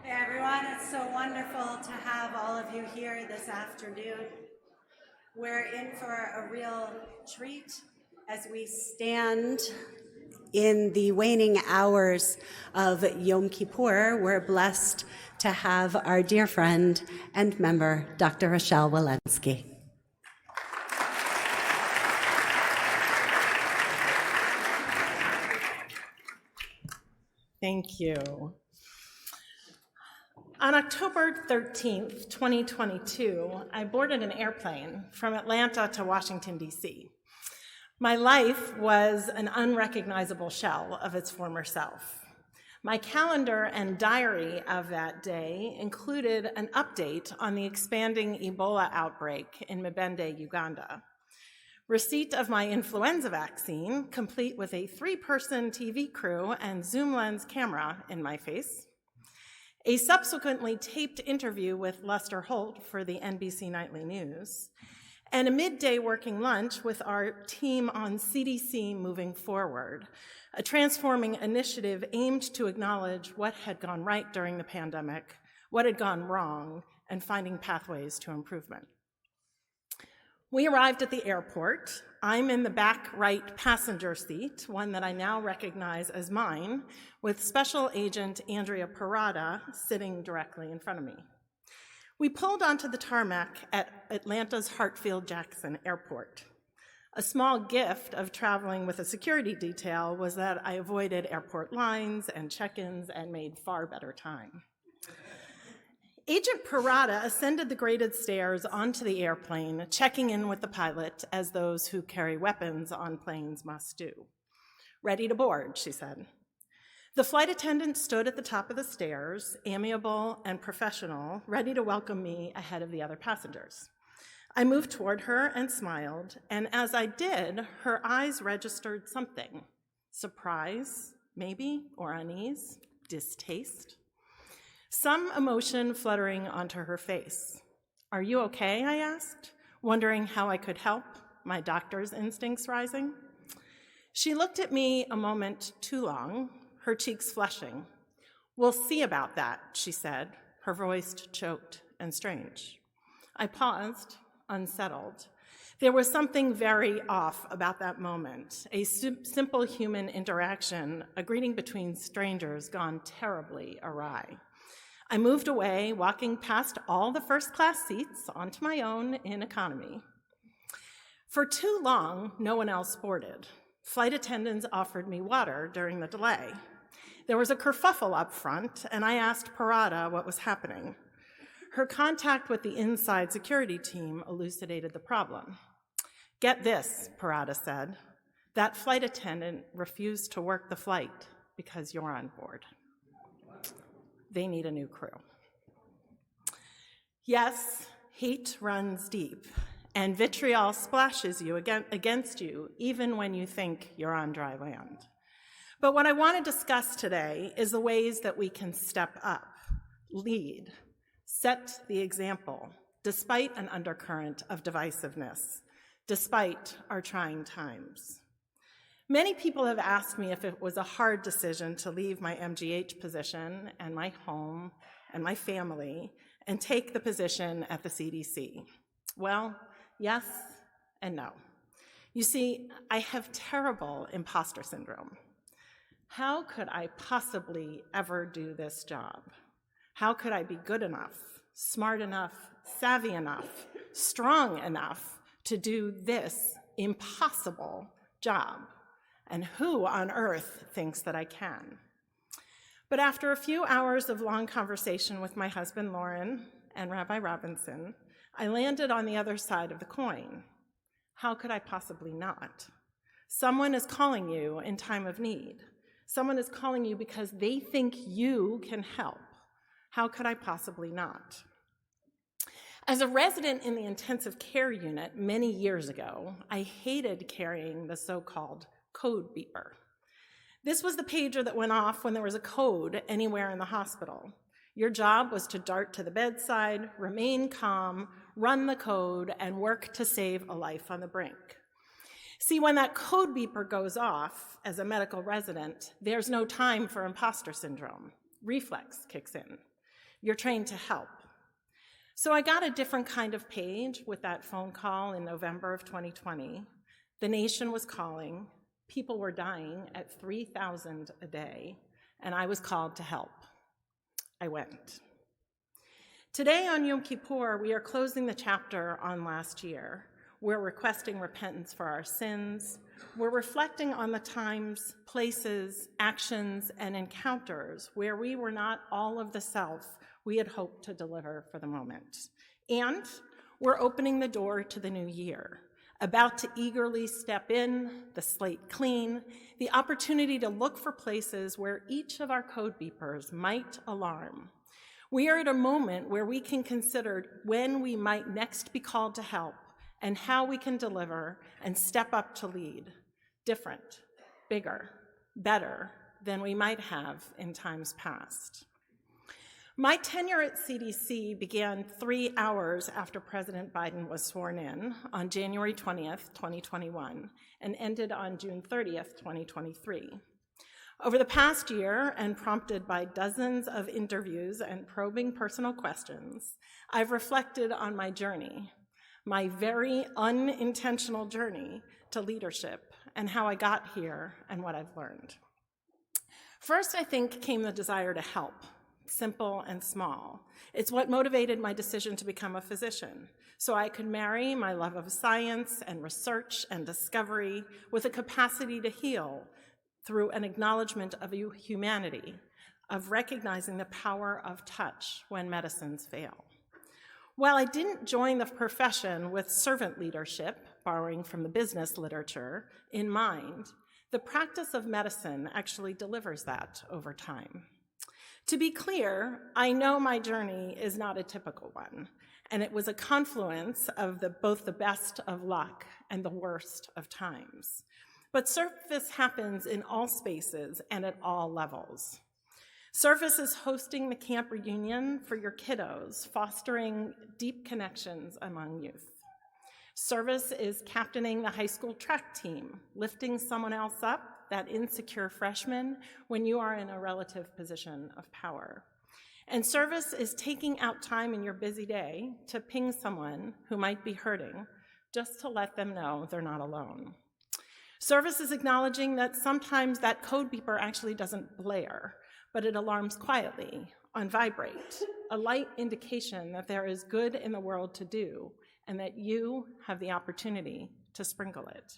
Hey everyone, it's so wonderful to have all of you here this afternoon. We're in for a real treat as we stand in the waning hours of Yom Kippur. We're blessed to have our dear friend and member, Dr. Rochelle Walensky. Thank you. On October 13th, 2022, I boarded an airplane from Atlanta to Washington, D.C. My life was an unrecognizable shell of its former self. My calendar and diary of that day included an update on the expanding Ebola outbreak in Mubende, Uganda, receipt of my influenza vaccine, complete with a 3-person TV crew and zoom lens camera in my face, a subsequently taped interview with Lester Holt for the NBC Nightly News, and a midday working lunch with our team on CDC Moving Forward, a transforming initiative aimed to acknowledge what had gone right during the pandemic, what had gone wrong, and finding pathways to improvement. We arrived at the airport. I'm in the back right passenger seat, one that I now recognize as mine, with Special Agent Andrea Parada sitting directly in front of me. We pulled onto the tarmac at Atlanta's Hartsfield-Jackson Airport. A small gift of traveling with a security detail was that I avoided airport lines and check-ins and made far better time. Agent Parada ascended the graded stairs onto the airplane, checking in with the pilot as those who carry weapons on planes must do. "Ready to board," she said. The flight attendant stood at the top of the stairs, amiable and professional, ready to welcome me ahead of the other passengers. I moved toward her and smiled, and as I did, her eyes registered something. Surprise, maybe, or unease, distaste. Some emotion fluttering onto her face. "Are you okay?" I asked, wondering how I could help, my doctor's instincts rising. She looked at me a moment too long, her cheeks flushing. "We'll see about that," she said, her voice choked and strange. I paused, unsettled. There was something very off about that moment, a simple human interaction, a greeting between strangers gone terribly awry. I moved away, walking past all the first-class seats onto my own in economy. For too long, no one else boarded. Flight attendants offered me water during the delay. There was a kerfuffle up front, and I asked Parada what was happening. Her contact with the inside security team elucidated the problem. "Get this," Parada said. "That flight attendant refused to work the flight because you're on board. They need a new crew." Yes, hate runs deep, and vitriol splashes you against you even when you think you're on dry land. But what I want to discuss today is the ways that we can step up, lead, set the example, despite an undercurrent of divisiveness, despite our trying times. Many people have asked me if it was a hard decision to leave my MGH position and my home and my family and take the position at the CDC. Well, yes and no. You see, I have terrible imposter syndrome. How could I possibly ever do this job? How could I be good enough, smart enough, savvy enough, strong enough to do this impossible job? And who on earth thinks that I can? But after a few hours of long conversation with my husband, Loren, and Rabbi Robinson, I landed on the other side of the coin. How could I possibly not? Someone is calling you in time of need. Someone is calling you because they think you can help. How could I possibly not? As a resident in the intensive care unit many years ago, I hated carrying the so-called code beeper. This was the pager that went off when there was a code anywhere in the hospital. Your job was to dart to the bedside, remain calm, run the code, and work to save a life on the brink. See, when that code beeper goes off as a medical resident, there's no time for imposter syndrome. Reflex kicks in. You're trained to help. So I got a different kind of page with that phone call in November of 2020. The nation was calling. People were dying at 3,000 a day, and I was called to help. I went. Today on Yom Kippur, we are closing the chapter on last year. We're requesting repentance for our sins. We're reflecting on the times, places, actions, and encounters where we were not all of the self we had hoped to deliver for the moment. And we're opening the door to the new year, about to eagerly step in, the slate clean, the opportunity to look for places where each of our code beepers might alarm. We are at a moment where we can consider when we might next be called to help and how we can deliver and step up to lead, different, bigger, better than we might have in times past. My tenure at CDC began 3 hours after President Biden was sworn in on January 20th, 2021, and ended on June 30th, 2023. Over the past year, and prompted by dozens of interviews and probing personal questions, I've reflected on my journey, my very unintentional journey to leadership, and how I got here and what I've learned. First, I think, came the desire to help. Simple and small. It's what motivated my decision to become a physician, so I could marry my love of science and research and discovery with a capacity to heal through an acknowledgement of humanity, of recognizing the power of touch when medicines fail. While I didn't join the profession with servant leadership, borrowing from the business literature, in mind, the practice of medicine actually delivers that over time. To be clear, I know my journey is not a typical one, and it was a confluence of both the best of luck and the worst of times. But service happens in all spaces and at all levels. Service is hosting the camp reunion for your kiddos, fostering deep connections among youth. Service is captaining the high school track team, lifting someone else up, that insecure freshman, when you are in a relative position of power. And service is taking out time in your busy day to ping someone who might be hurting, just to let them know they're not alone. Service is acknowledging that sometimes that code beeper actually doesn't blare, but it alarms quietly on vibrate, a light indication that there is good in the world to do and that you have the opportunity to sprinkle it.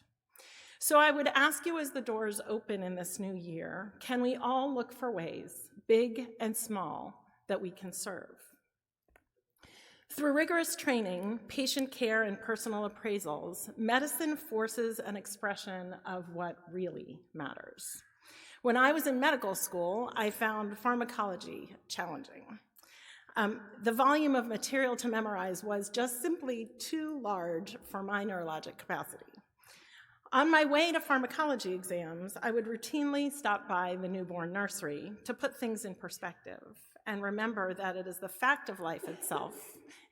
So I would ask you, as the doors open in this new year, can we all look for ways, big and small, that we can serve? Through rigorous training, patient care, and personal appraisals, medicine forces an expression of what really matters. When I was in medical school, I found pharmacology challenging. The volume of material to memorize was just simply too large for my neurologic capacity. On my way to pharmacology exams, I would routinely stop by the newborn nursery to put things in perspective and remember that it is the fact of life itself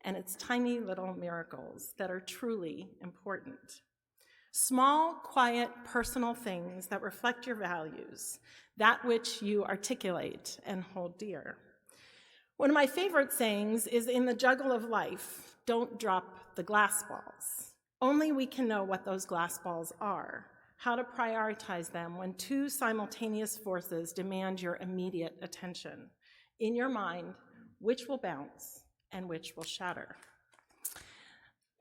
and its tiny little miracles that are truly important. Small, quiet, personal things that reflect your values, that which you articulate and hold dear. One of my favorite sayings is, in the juggle of life, don't drop the glass balls. Only we can know what those glass balls are, how to prioritize them when two simultaneous forces demand your immediate attention. In your mind, which will bounce and which will shatter.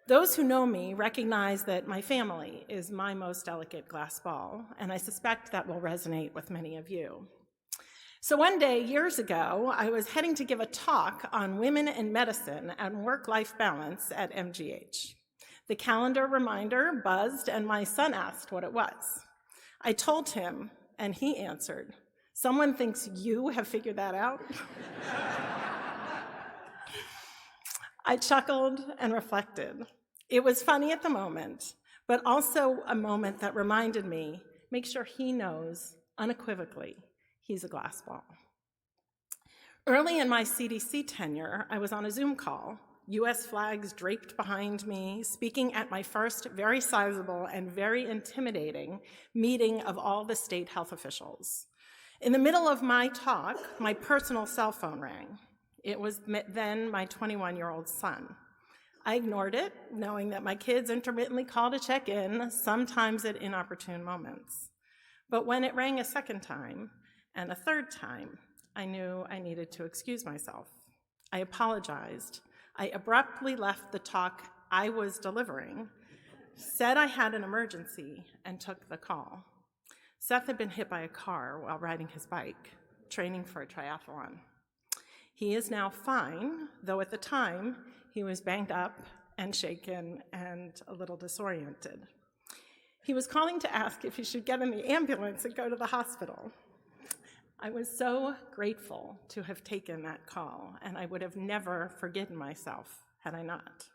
Those who know me recognize that my family is my most delicate glass ball, and I suspect that will resonate with many of you. So one day, years ago, I was heading to give a talk on women in medicine and work-life balance at MGH. The calendar reminder buzzed, and my son asked what it was. I told him, and he answered, "Someone thinks you have figured that out?" I chuckled and reflected. It was funny at the moment, but also a moment that reminded me, make sure he knows unequivocally he's a glass ball. Early in my CDC tenure, I was on a Zoom call, US flags draped behind me, speaking at my first very sizable and very intimidating meeting of all the state health officials. In the middle of my talk, my personal cell phone rang. It was then my 21-year-old son. I ignored it, knowing that my kids intermittently call to check in, sometimes at inopportune moments. But when it rang a second time and a third time, I knew I needed to excuse myself. I apologized. I abruptly left the talk I was delivering, said I had an emergency, and took the call. Seth had been hit by a car while riding his bike, training for a triathlon. He is now fine, though at the time he was banged up and shaken and a little disoriented. He was calling to ask if he should get in the ambulance and go to the hospital. I was so grateful to have taken that call, and I would have never forgiven myself had I not.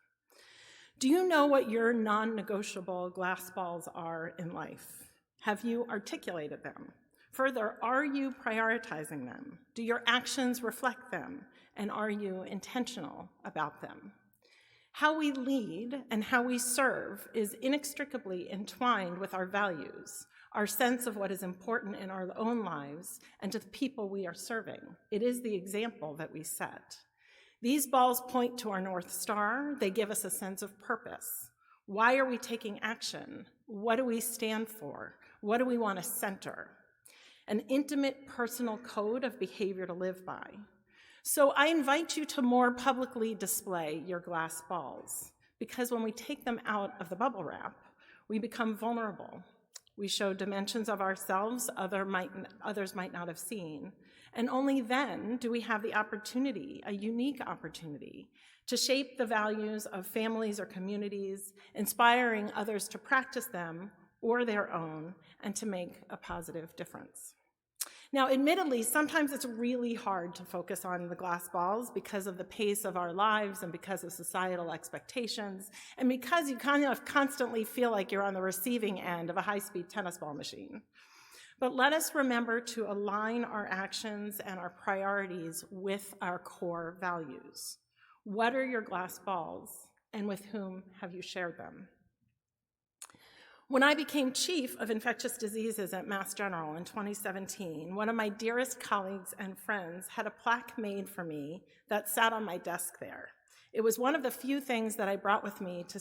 Do you know what your non-negotiable glass balls are in life? Have you articulated them? Further, are you prioritizing them? Do your actions reflect them? And are you intentional about them? How we lead and how we serve is inextricably entwined with our values, our sense of what is important in our own lives and to the people we are serving. It is the example that we set. These balls point to our North Star. They give us a sense of purpose. Why are we taking action? What do we stand for? What do we want to center? An intimate personal code of behavior to live by. So I invite you to more publicly display your glass balls, because when we take them out of the bubble wrap, we become vulnerable. We show dimensions of ourselves others might not have seen, and only then do we have the opportunity, a unique opportunity, to shape the values of families or communities, inspiring others to practice them or their own, and to make a positive difference. Now, admittedly, sometimes it's really hard to focus on the glass balls because of the pace of our lives and because of societal expectations, and because you kind of constantly feel like you're on the receiving end of a high-speed tennis ball machine. But let us remember to align our actions and our priorities with our core values. What are your glass balls, and with whom have you shared them? When I became chief of infectious diseases at Mass General in 2017, one of my dearest colleagues and friends had a plaque made for me that sat on my desk there. It was one of the few things that I brought with me to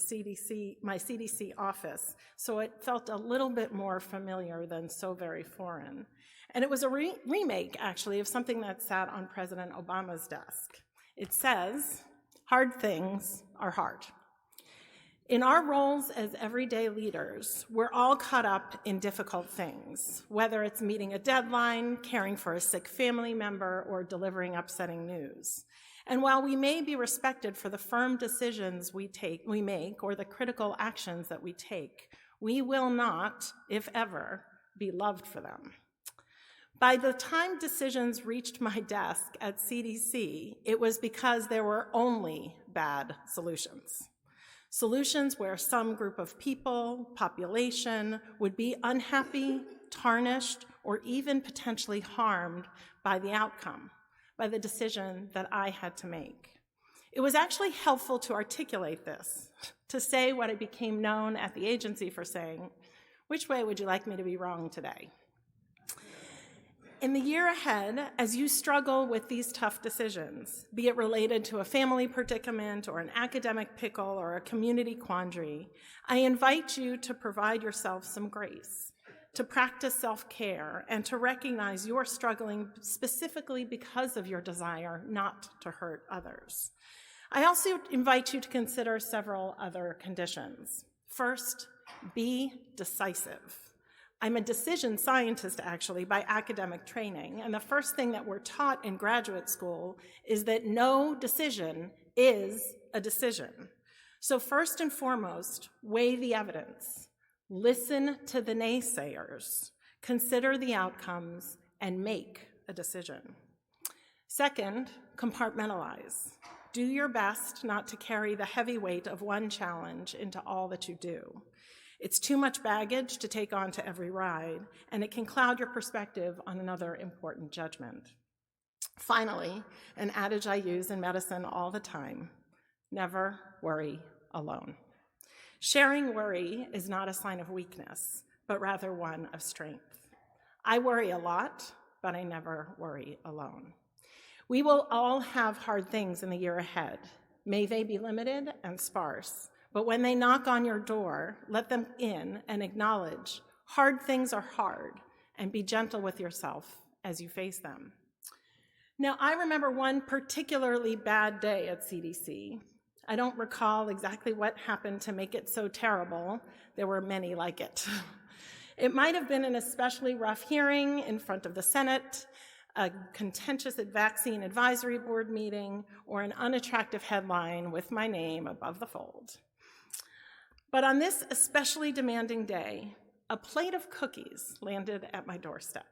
my CDC office, so it felt a little bit more familiar than so very foreign. And it was a remake, actually, of something that sat on President Obama's desk. It says, "Hard things are hard." In our roles as everyday leaders, we're all caught up in difficult things, whether it's meeting a deadline, caring for a sick family member, or delivering upsetting news. And while we may be respected for the firm decisions we make, or the critical actions that we take, we will not, if ever, be loved for them. By the time decisions reached my desk at CDC, it was because there were only bad solutions. Solutions where some group of people, population, would be unhappy, tarnished, or even potentially harmed by the outcome, by the decision that I had to make. It was actually helpful to articulate this, to say what I became known at the agency for saying, "Which way would you like me to be wrong today?" In the year ahead, as you struggle with these tough decisions, be it related to a family predicament or an academic pickle or a community quandary, I invite you to provide yourself some grace, to practice self-care, and to recognize you're struggling specifically because of your desire not to hurt others. I also invite you to consider several other conditions. First, be decisive. I'm a decision scientist, actually, by academic training, and the first thing that we're taught in graduate school is that no decision is a decision. So first and foremost, weigh the evidence, listen to the naysayers, consider the outcomes, and make a decision. Second, compartmentalize. Do your best not to carry the heavy weight of one challenge into all that you do. It's too much baggage to take on to every ride, and it can cloud your perspective on another important judgment. Finally, an adage I use in medicine all the time: never worry alone. Sharing worry is not a sign of weakness, but rather one of strength. I worry a lot, but I never worry alone. We will all have hard things in the year ahead. May they be limited and sparse, but when they knock on your door, let them in and acknowledge hard things are hard, and be gentle with yourself as you face them. Now, I remember one particularly bad day at CDC. I don't recall exactly what happened to make it so terrible. There were many like it. It might have been an especially rough hearing in front of the Senate, a contentious vaccine advisory board meeting, or an unattractive headline with my name above the fold. But on this especially demanding day, a plate of cookies landed at my doorstep,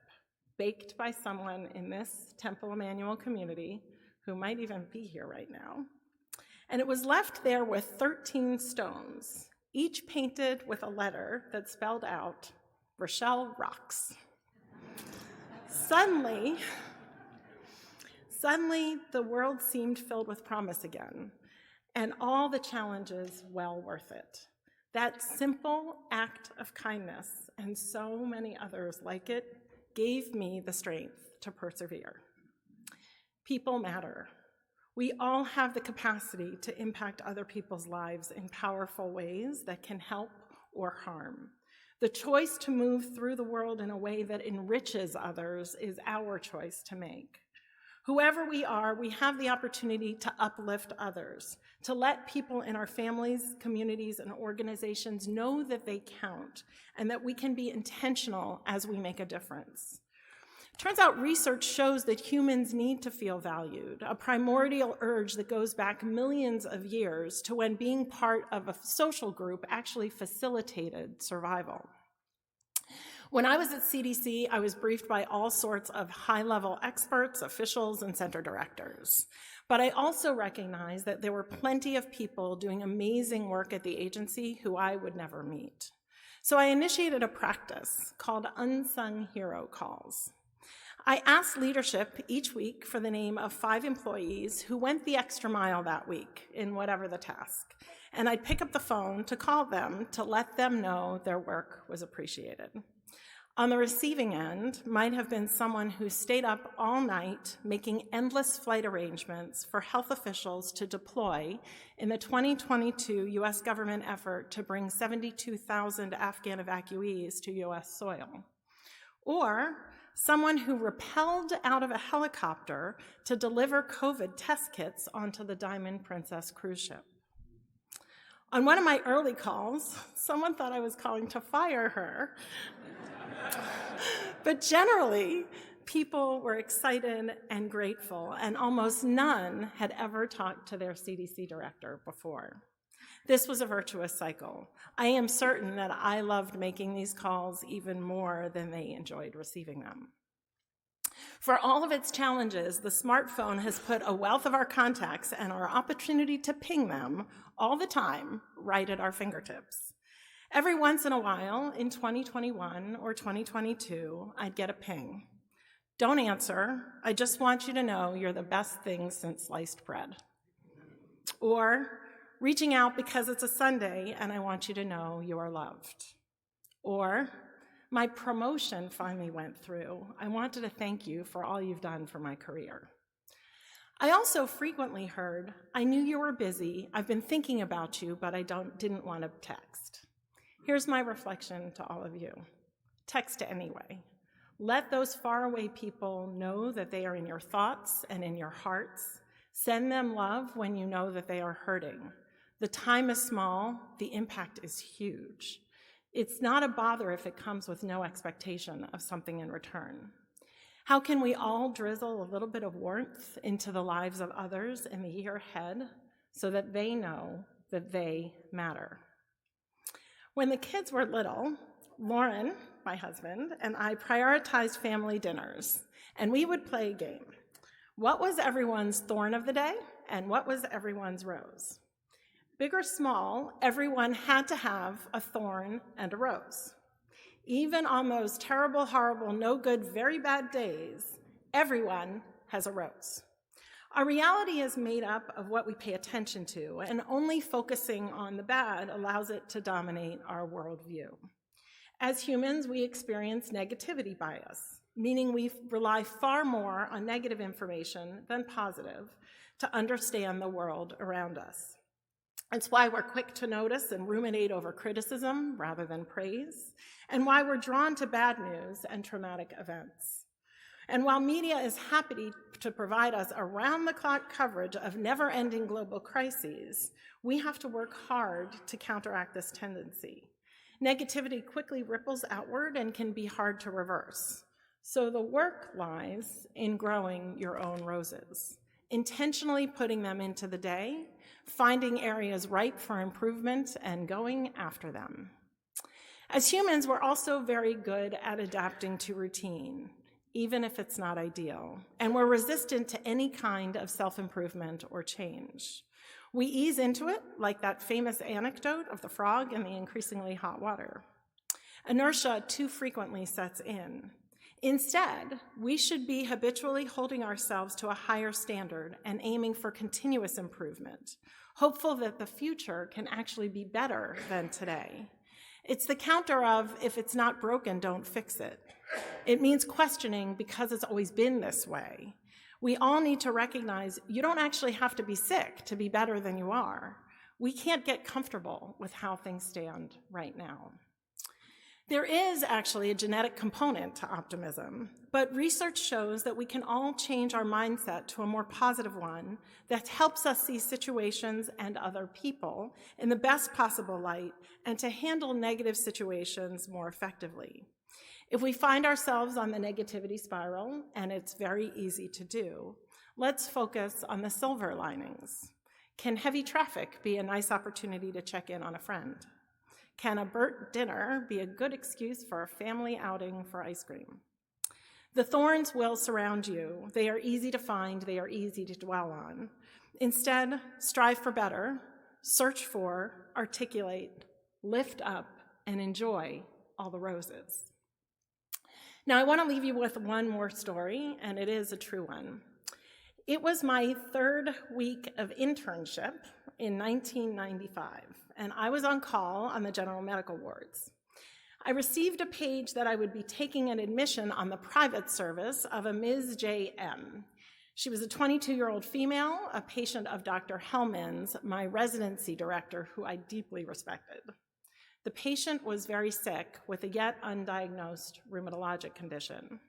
baked by someone in this Temple Emmanuel community who might even be here right now. And it was left there with 13 stones, each painted with a letter that spelled out, Rochelle rocks. Suddenly, the world seemed filled with promise again, and all the challenges well worth it. That simple act of kindness, and so many others like it, gave me the strength to persevere. People matter. We all have the capacity to impact other people's lives in powerful ways that can help or harm. The choice to move through the world in a way that enriches others is our choice to make. Whoever we are, we have the opportunity to uplift others, to let people in our families, communities, and organizations know that they count and that we can be intentional as we make a difference. Turns out research shows that humans need to feel valued, a primordial urge that goes back millions of years to when being part of a social group actually facilitated survival. When I was at CDC, I was briefed by all sorts of high-level experts, officials, and center directors. But I also recognized that there were plenty of people doing amazing work at the agency who I would never meet. So I initiated a practice called Unsung Hero Calls. I asked leadership each week for the name of 5 employees who went the extra mile that week in whatever the task. And I'd pick up the phone to call them to let them know their work was appreciated. On the receiving end might have been someone who stayed up all night making endless flight arrangements for health officials to deploy in the 2022 US government effort to bring 72,000 Afghan evacuees to US soil. Or someone who rappelled out of a helicopter to deliver COVID test kits onto the Diamond Princess cruise ship. On one of my early calls, someone thought I was calling to fire her. But generally, people were excited and grateful, and almost none had ever talked to their CDC director before. This was a virtuous cycle. I am certain that I loved making these calls even more than they enjoyed receiving them. For all of its challenges, the smartphone has put a wealth of our contacts and our opportunity to ping them all the time right at our fingertips. Every once in a while, in 2021 or 2022, I'd get a ping. Don't answer. I just want you to know you're the best thing since sliced bread. Or, reaching out because it's a Sunday and I want you to know you are loved. Or, my promotion finally went through. I wanted to thank you for all you've done for my career. I also frequently heard, I knew you were busy. I've been thinking about you, but I didn't want to text. Here's my reflection to all of you. Text anyway. Let those faraway people know that they are in your thoughts and in your hearts. Send them love when you know that they are hurting. The time is small, the impact is huge. It's not a bother if it comes with no expectation of something in return. How can we all drizzle a little bit of warmth into the lives of others in the year ahead so that they know that they matter? When the kids were little, Loren, my husband, and I prioritized family dinners, and we would play a game. What was everyone's thorn of the day, and what was everyone's rose? Big or small, everyone had to have a thorn and a rose. Even on those terrible, horrible, no good, very bad days, everyone has a rose. Our reality is made up of what we pay attention to, and only focusing on the bad allows it to dominate our worldview. As humans, we experience negativity bias. meaning we rely far more on negative information than positive to understand the world around us. It's why we're quick to notice and ruminate over criticism rather than praise, and why we're drawn to bad news and traumatic events. And while media is happy to provide us around-the-clock coverage of never-ending global crises, we have to work hard to counteract this tendency. Negativity quickly ripples outward and can be hard to reverse. So the work lies in growing your own roses, intentionally putting them into the day, finding areas ripe for improvement, and going after them. As humans, we're also very good at adapting to routine, even if it's not ideal, and we're resistant to any kind of self-improvement or change. We ease into it, like that famous anecdote of the frog in the increasingly hot water. Inertia too frequently sets in. Instead, we should be habitually holding ourselves to a higher standard and aiming for continuous improvement, hopeful that the future can actually be better than today. It's the counter of, if it's not broken, don't fix it. It means questioning because it's always been this way. We all need to recognize you don't actually have to be sick to be better than you are. We can't get comfortable with how things stand right now. There is actually a genetic component to optimism, but research shows that we can all change our mindset to a more positive one that helps us see situations and other people in the best possible light and to handle negative situations more effectively. If we find ourselves on the negativity spiral, and it's very easy to do, let's focus on the silver linings. Can heavy traffic be a nice opportunity to check in on a friend? Can a burnt dinner be a good excuse for a family outing for ice cream? The thorns will surround you. They are easy to find. They are easy to dwell on. Instead, strive for better, search for, articulate, lift up, and enjoy all the roses. Now, I want to leave you with one more story, and it is a true one. It was my third week of internship in 1995, and I was on call on the general medical wards. I received a page that I would be taking an admission on the private service of a Ms. J.M. She was a 22-year-old female, a patient of Dr. Hellman's, my residency director, who I deeply respected. The patient was very sick with a yet undiagnosed rheumatologic condition.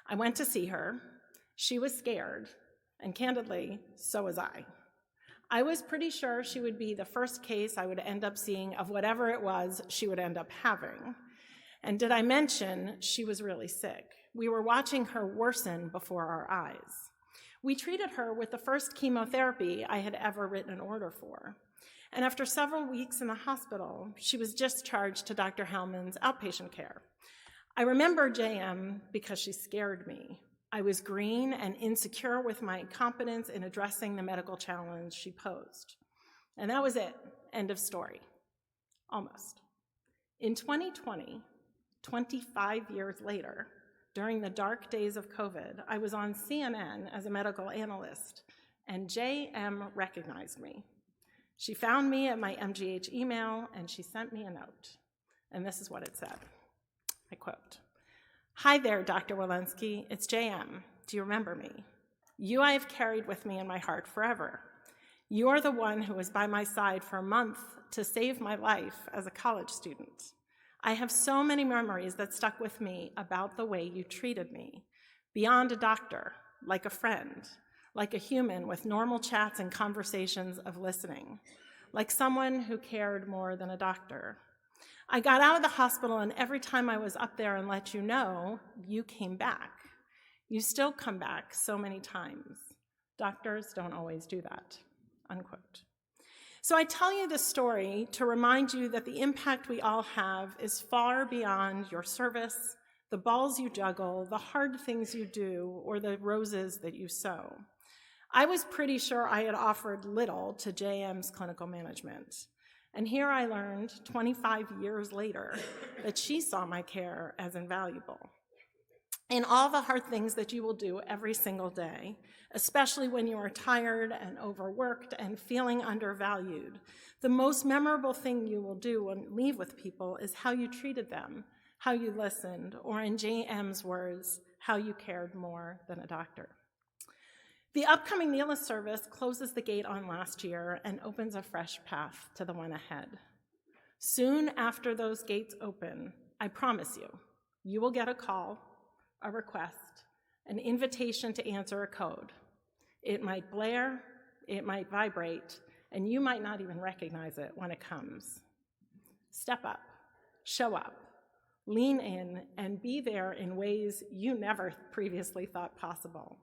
I went to see her. She was scared, and candidly, so was I. I was pretty sure she would be the first case I would end up seeing of whatever it was she would end up having. And did I mention she was really sick? We were watching her worsen before our eyes. We treated her with the first chemotherapy I had ever written an order for. And after several weeks in the hospital, she was discharged to Dr. Hellman's outpatient care. I remember JM because she scared me. I was green and insecure with my competence in addressing the medical challenge she posed. And that was it. End of story. Almost. In 2020, 25 years later, during the dark days of COVID, I was on CNN as a medical analyst, and JM recognized me. She found me at my MGH email, and she sent me a note. And this is what it said. I quote, "Hi there, Dr. Walensky. It's JM. Do you remember me? You I have carried with me in my heart forever. You are the one who was by my side for a month to save my life as a college student. I have so many memories that stuck with me about the way you treated me, beyond a doctor, like a friend, like a human with normal chats and conversations of listening, like someone who cared more than a doctor. I got out of the hospital, and every time I was up there and let you know, you came back. You still come back so many times. Doctors don't always do that," unquote. So I tell you this story to remind you that the impact we all have is far beyond your service, the balls you juggle, the hard things you do, or the roses that you sow. I was pretty sure I had offered little to JM's clinical management. And here I learned 25 years later that she saw my care as invaluable. In all the hard things that you will do every single day, especially when you are tired and overworked and feeling undervalued, the most memorable thing you will do and leave with people is how you treated them, how you listened, or in JM's words, how you cared more than a doctor. The upcoming NELA service closes the gate on last year and opens a fresh path to the one ahead. Soon after those gates open, I promise you, you will get a call, a request, an invitation to answer a code. It might blare, it might vibrate, and you might not even recognize it when it comes. Step up, show up, lean in, and be there in ways you never previously thought possible.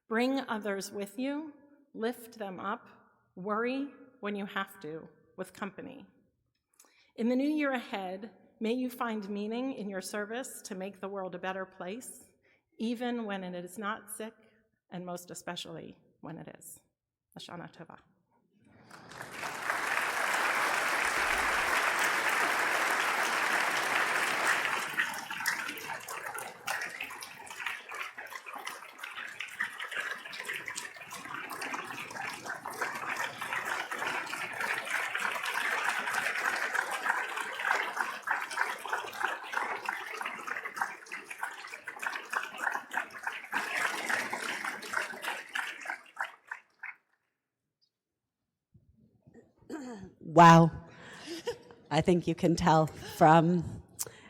Bring others with you, lift them up, worry when you have to, with company. In the new year ahead, may you find meaning in your service to make the world a better place, even when it is not sick, and most especially when it is. Lashana Tova. Wow. I think you can tell from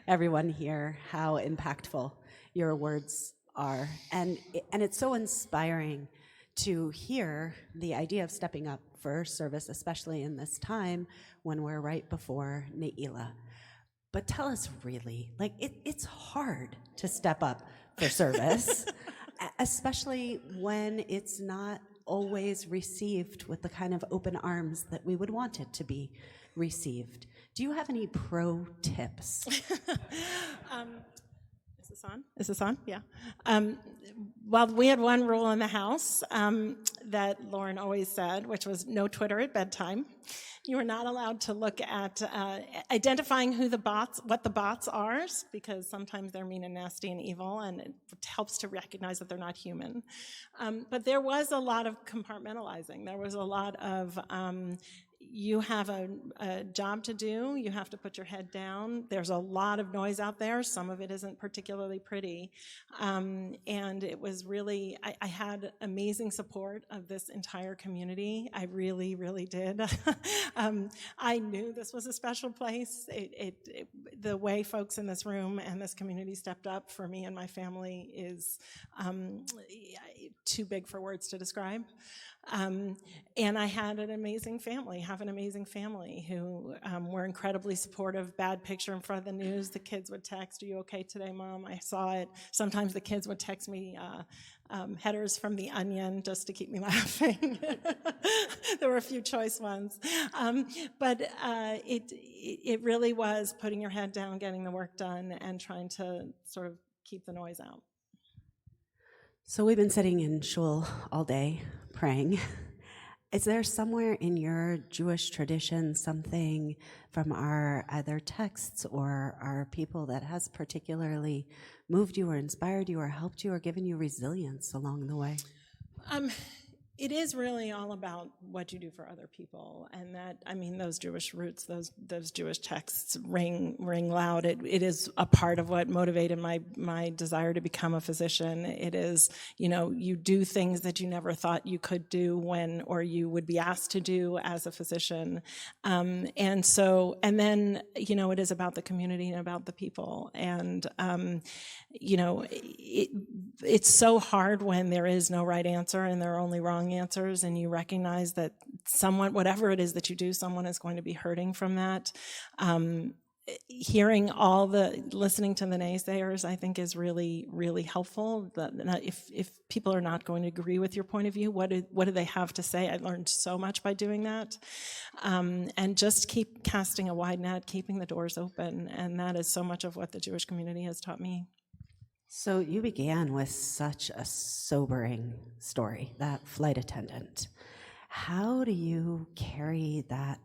everyone here how impactful your words are. And it's so inspiring to hear the idea of stepping up for service, especially in this time when we're right before Ne'ilah. But tell us really, like it's hard to step up for service, especially when it's not always received with the kind of open arms that we would want it to be received. Do you have any pro tips? Is this on? Yeah. Well, we had one rule in the house that Loren always said, which was no Twitter at bedtime. You are not allowed to look at identifying what the bots are, because sometimes they're mean and nasty and evil, and it helps to recognize that they're not human. But there was a lot of compartmentalizing. There was a lot of you have a job to do, you have to put your head down. There's a lot of noise out there. Some of it isn't particularly pretty. And it was really, I had amazing support of this entire community. I really, really did. I knew this was a special place. The way folks in this room and this community stepped up for me and my family is too big for words to describe. And I had an amazing family, have an amazing family who were incredibly supportive. Bad picture in front of the news, the kids would text, "Are you okay today, Mom? I saw it." Sometimes the kids would text me headers from The Onion just to keep me laughing. There were a few choice ones. But it really was putting your head down, getting the work done, and trying to sort of keep the noise out. So we've been sitting in shul all day praying. Is there somewhere in your Jewish tradition something from our either texts or our people that has particularly moved you or inspired you or helped you or given you resilience along the way? It is really all about what you do for other people, and that, I mean, those Jewish roots, those Jewish texts ring loud. It is a part of what motivated my desire to become a physician. It is, you do things that you never thought you could do or you would be asked to do as a physician, and then it is about the community and about the people, and it's so hard when there is no right answer and there are only wrong answers, and you recognize that whatever it is that you do, someone is going to be hurting from that. Listening to the naysayers, I think, is really, really helpful. If people are not going to agree with your point of view, what do they have to say? I learned so much by doing that. And just keep casting a wide net, keeping the doors open, and that is so much of what the Jewish community has taught me. So you began with such a sobering story, that flight attendant. How do you carry that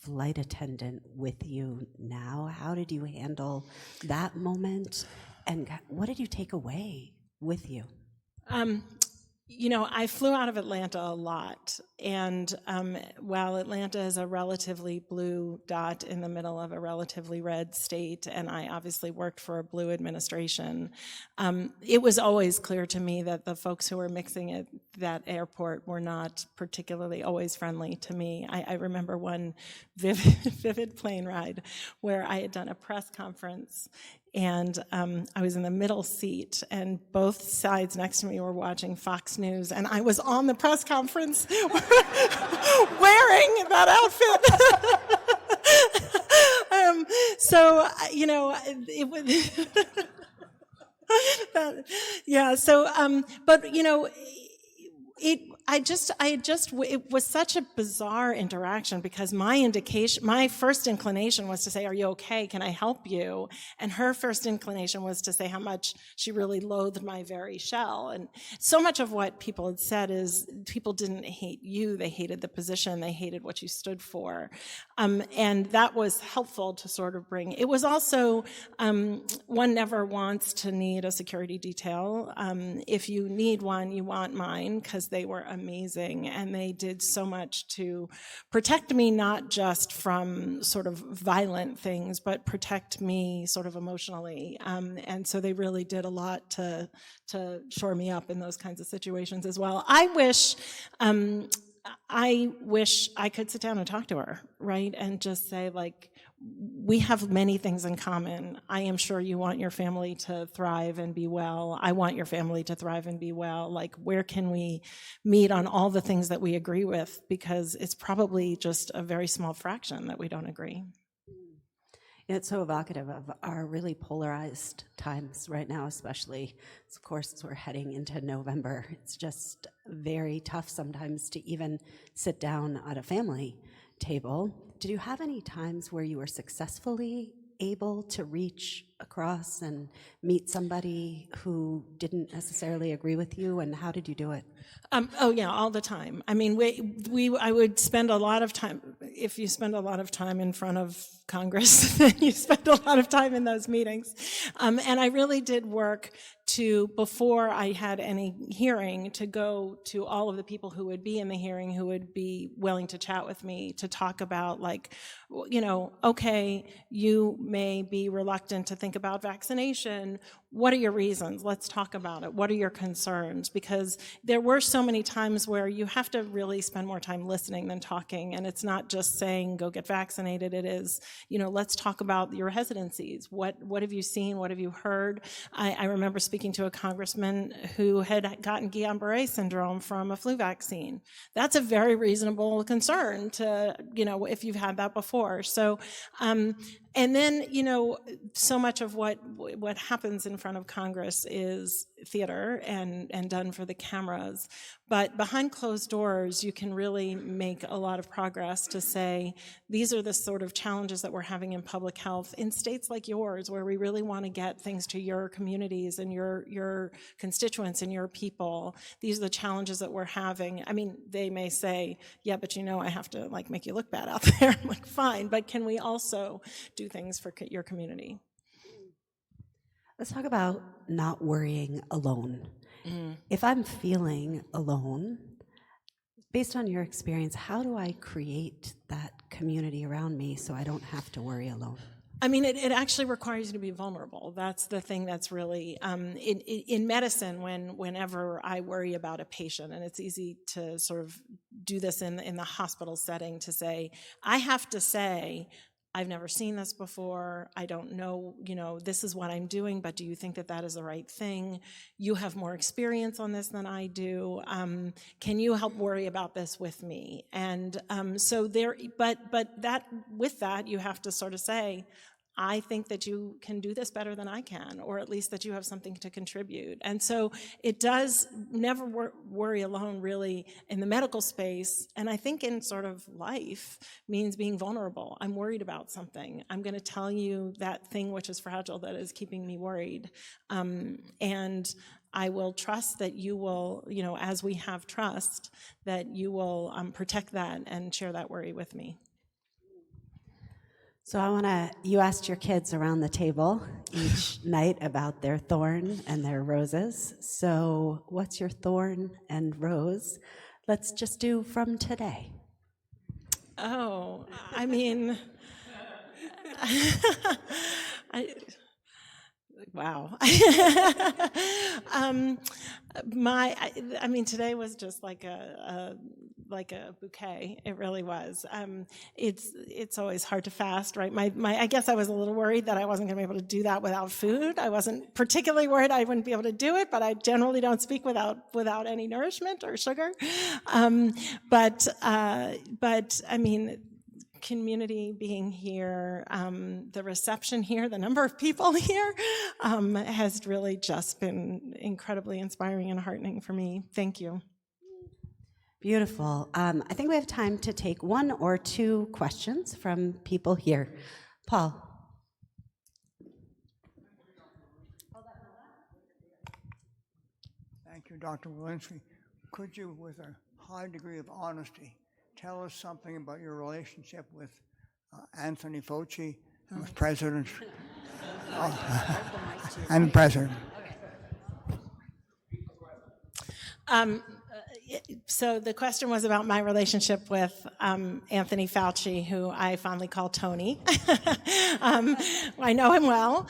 flight attendant with you now? How did you handle that moment? And what did you take away with you? I flew out of Atlanta a lot, and while Atlanta is a relatively blue dot in the middle of a relatively red state, and I obviously worked for a blue administration, it was always clear to me that the folks who were mixing at that airport were not particularly always friendly to me. I remember one vivid plane ride where I had done a press conference, and I was in the middle seat, and both sides next to me were watching Fox News, and I was on the press conference wearing that outfit. So, it was, but, it was such a bizarre interaction because my first inclination was to say, "Are you okay? Can I help you?" And her first inclination was to say how much she really loathed my very shell. And so much of what people had said is people didn't hate you, they hated the position, they hated what you stood for. And that was helpful to sort of bring. It was also, one never wants to need a security detail. If you need one, you want mine, because they were amazing, and they did so much to protect me, not just from sort of violent things, but protect me sort of emotionally. And so they really did a lot to shore me up in those kinds of situations as well. I wish I could sit down and talk to her, right? And just say, like, we have many things in common. I am sure you want your family to thrive and be well. I want your family to thrive and be well. Like, where can we meet on all the things that we agree with? Because it's probably just a very small fraction that we don't agree. It's so evocative of our really polarized times right now, especially, of course, as we're heading into November. It's just very tough sometimes to even sit down at a family table. Did you have any times where you were successfully able to reach across and meet somebody who didn't necessarily agree with you, and how did you do it? All the time. I mean, I would spend a lot of time. If you spend a lot of time in front of Congress, then you spend a lot of time in those meetings. And I really did work before I had any hearing, to go to all of the people who would be in the hearing, who would be willing to chat with me, to talk about, like, okay, you may be reluctant to think about vaccination. What are your reasons? Let's talk about it. What are your concerns? Because there were so many times where you have to really spend more time listening than talking, and it's not just saying, go get vaccinated. It is, let's talk about your hesitancies. What have you seen? What have you heard? I remember speaking to a congressman who had gotten Guillain-Barré syndrome from a flu vaccine. That's a very reasonable concern to, if you've had that before. So, and then, so much of what happens in front of Congress is theater and done for the cameras. But behind closed doors, you can really make a lot of progress to say, these are the sort of challenges that we're having in public health in states like yours, where we really want to get things to your communities and your constituents and your people. These are the challenges that we're having. I mean, they may say, yeah, but I have to, like, make you look bad out there. I'm like, fine, but can we also do things for your community? Let's talk about not worrying alone. If I'm feeling alone, based on your experience, how do I create that community around me so I don't have to worry alone? I mean, it actually requires you to be vulnerable. That's the thing that's really, in medicine, whenever I worry about a patient, and it's easy to sort of do this in the hospital setting, to say, I have to say, I've never seen this before. I don't know, this is what I'm doing, but do you think that that is the right thing? You have more experience on this than I do. Can you help worry about this with me? And but with that, you have to sort of say, I think that you can do this better than I can, or at least that you have something to contribute. And so it does never worry alone, really, in the medical space, and I think in sort of life, means being vulnerable. I'm worried about something. I'm going to tell you that thing which is fragile that is keeping me worried. And I will trust that you will, as we have trust, that you will protect that and share that worry with me. So you asked your kids around the table each night about their thorn and their roses. So what's your thorn and rose? Let's just do from today. Oh, I mean, wow. I mean, today was just like a bouquet. It really was. It's always hard to fast, right? I guess I was a little worried that I wasn't going to be able to do that without food. I wasn't particularly worried I wouldn't be able to do it, but I generally don't speak without any nourishment or sugar. But I mean, community being here, the reception here, the number of people here has really just been incredibly inspiring and heartening for me. Thank you. Beautiful. I think we have time to take one or two questions from people here. Paul. Thank you, Dr. Walensky. Could you, with a high degree of honesty, tell us something about your relationship with Anthony Fauci, who was president, and the president? So the question was about my relationship with Anthony Fauci, who I fondly call Tony. I know him well.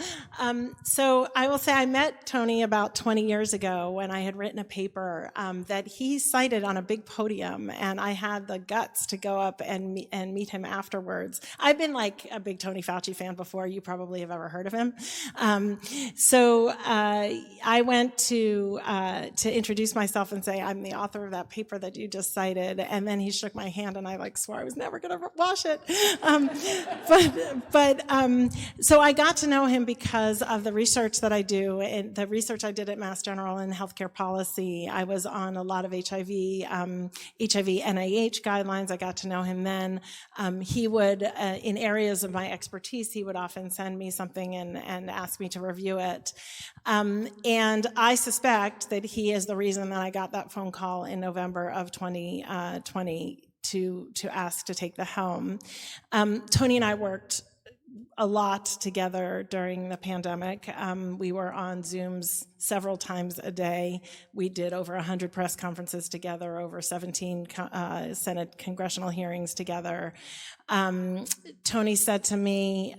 So I will say I met Tony about 20 years ago when I had written a paper that he cited on a big podium, and I had the guts to go up and meet him afterwards. I've been like a big Tony Fauci fan before. You probably have ever heard of him. So I went to introduce myself and say, I'm the author of that paper that you just cited, and then he shook my hand, and I swore I was never going to wash it. So I got to know him because of the research that I do, and the research I did at Mass General in healthcare policy. I was on a lot of HIV NIH guidelines. I got to know him then. He would, in areas of my expertise, he would often send me something and ask me to review it. And I suspect that he is the reason that I got that phone call in November of 2020 to ask to take the helm. Tony and I worked a lot together during the pandemic. We were on Zooms several times a day. We did over 100 press conferences together, over 17 Senate congressional hearings together. Tony said to me,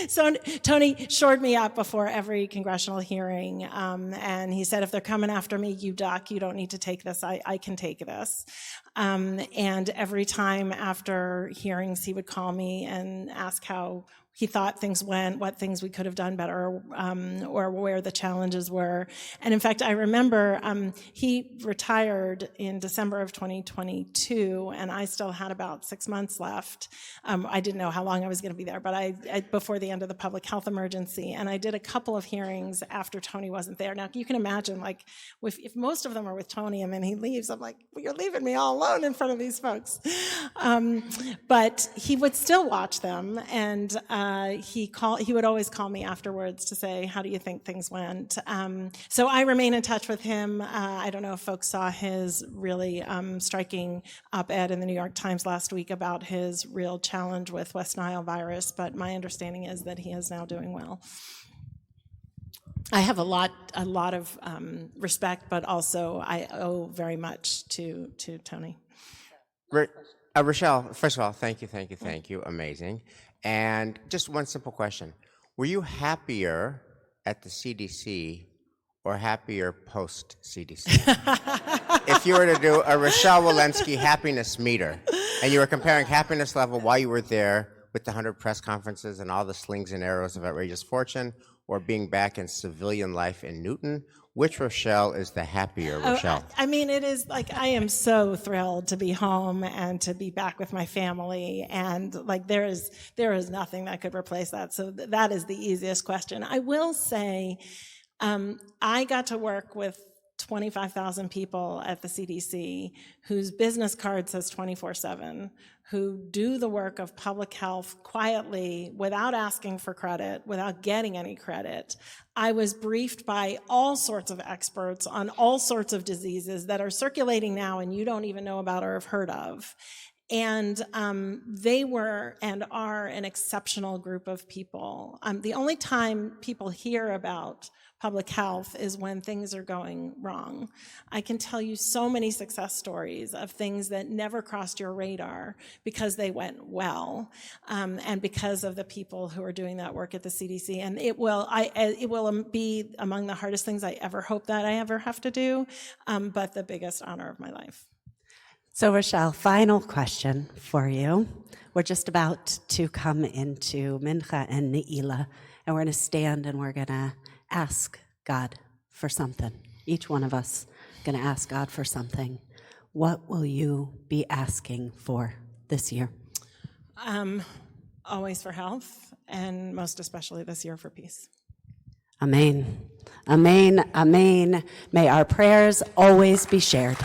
so Tony shored me up before every congressional hearing, and he said, if they're coming after me, you duck, you don't need to take this, I can take this. And every time after hearings, he would call me and ask how he thought things went, what things we could have done better, or where the challenges were. And in fact, I remember he retired in December of 2022, and I still had about 6 months left. I didn't know how long I was going to be there, but I before the end of the public health emergency, and I did a couple of hearings after Tony wasn't there. Now, you can imagine, if most of them are with Tony and then he leaves, I'm like, well, you're leaving me all alone in front of these folks. But he would still watch them, and he would always call me afterwards to say, how do you think things went? So I remain in touch with him. I don't know if folks saw his really striking op-ed in the New York Times last week about his real challenge with West Nile virus, but my understanding is that he is now doing well. I have a lot of respect, but also I owe very much to Tony. Rochelle, first of all, thank you. Amazing. And just one simple question. Were you happier at the CDC or happier post-CDC? If you were to do a Rochelle Walensky happiness meter, and you were comparing happiness level while you were there with the 100 press conferences and all the slings and arrows of outrageous fortune, or being back in civilian life in Newton, which Rochelle is the happier Rochelle? I mean, it is I am so thrilled to be home and to be back with my family, and there is nothing that could replace that. So that is the easiest question. I will say, I got to work with 25,000 people at the CDC whose business card says 24/7, who do the work of public health quietly without asking for credit, without getting any credit. I was briefed by all sorts of experts on all sorts of diseases that are circulating now and you don't even know about or have heard of. And they were and are an exceptional group of people. The only time people hear about public health is when things are going wrong. I can tell you so many success stories of things that never crossed your radar because they went well, and because of the people who are doing that work at the CDC. And it will be among the hardest things I ever hope that I ever have to do, but the biggest honor of my life. So Rochelle, final question for you. We're just about to come into Mincha and Ne'ilah, and we're going to stand and we're going to ask God for something. Each one of us going to ask God for something. What will you be asking for this year? Always for health, and most especially this year for peace. Amen. Amen. Amen. May our prayers always be shared.